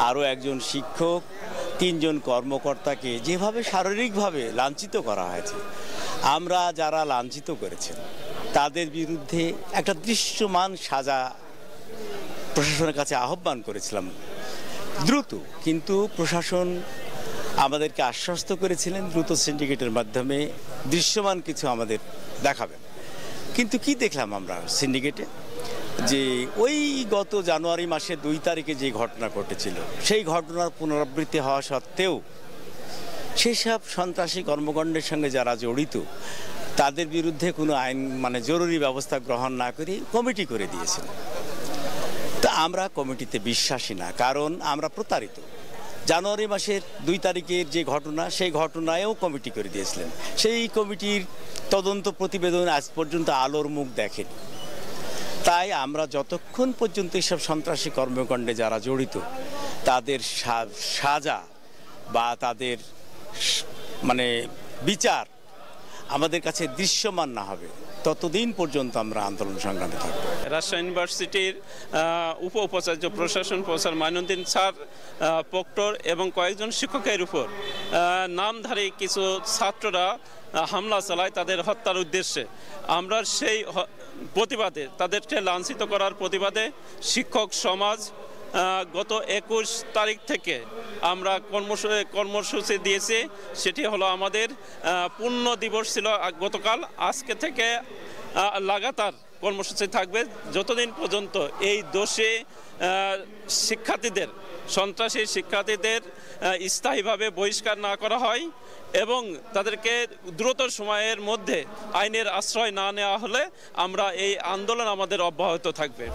আরও একজন শিক্ষক, 3 জন কর্মকর্তাকে যেভাবে শারীরিকভাবে লাঞ্ছিত করা হয়েছে, আমরা যারা লাঞ্ছিত করেছেন তাদের বিরুদ্ধে একটা দৃশ্যমান সাজা প্রশাসনের কাছে আহ্বান করেছিলাম দ্রুত, কিন্তু প্রশাসন আমাদেরকে আশ্বস্ত করেছিলেন দ্রুত সিন্ডিকেটের মাধ্যমে দৃশ্যমান কিছু আমাদের দেখাবেন। কিন্তু কি দেখলাম আমরা সিন্ডিকেটে, যে ওই গত জানুয়ারি মাসের 2 তারিখে যে ঘটনা ঘটেছিল সেই ঘটনার পুনরাবৃত্তি হওয়া সত্ত্বেও সেসব সন্ত্রাসী কর্মকাণ্ডের সঙ্গে যারা জড়িত তাদের বিরুদ্ধে কোনো আইন জরুরি ব্যবস্থা গ্রহণ না করে কমিটি করে দিয়েছিল। তা আমরা কমিটিতে বিশ্বাসী না, কারণ আমরা প্রতারিত। জানুয়ারি মাসের 2 তারিখের যে ঘটনা, সেই ঘটনায়ও কমিটি করে দিয়েছিলেন। সেই কমিটির তদন্ত প্রতিবেদন আজ পর্যন্ত আলোর মুখ দেখেনি। তাই আমরা যতক্ষণ পর্যন্ত এসব সন্ত্রাসী কর্মকাণ্ডে যারা জড়িত তাদের সাজা বা তাদের বিচার আমাদের কাছে দৃশ্যমান না হবে ততদিন পর্যন্ত আমরা আন্দোলন সংগ্রামে থাকব। রাজশাহী ইউনিভার্সিটির উপাচার্য প্রশাসন প্রফেসর মাইনুদ্দিন স্যার, প্রক্টর এবং কয়েকজন শিক্ষকের উপর নামধারী কিছু ছাত্ররা হামলা চালায় তাদের হত্যার উদ্দেশ্যে। আমরা সেই প্রতিবাদে, তাদেরকে লাঞ্ছিত করার প্রতিবাদে শিক্ষক সমাজ গত 21 তারিখ থেকে আমরা কর্মসূচি দিয়েছি। সেটি হলো আমাদের পূর্ণ দিবস ছিল গতকাল। আজকে থেকে লাগাতার কর্মসূচি থাকবে যতদিন পর্যন্ত এই দোষী শিক্ষার্থীদের, সন্ত্রাসী শিক্ষার্থীদের স্থায়ীভাবে বহিষ্কার না করা হয় এবং তাদেরকে দ্রুত সময়ের মধ্যে আইনের আশ্রয় না নেওয়া হলে আমরা এই আন্দোলন আমাদের অব্যাহত থাকবে।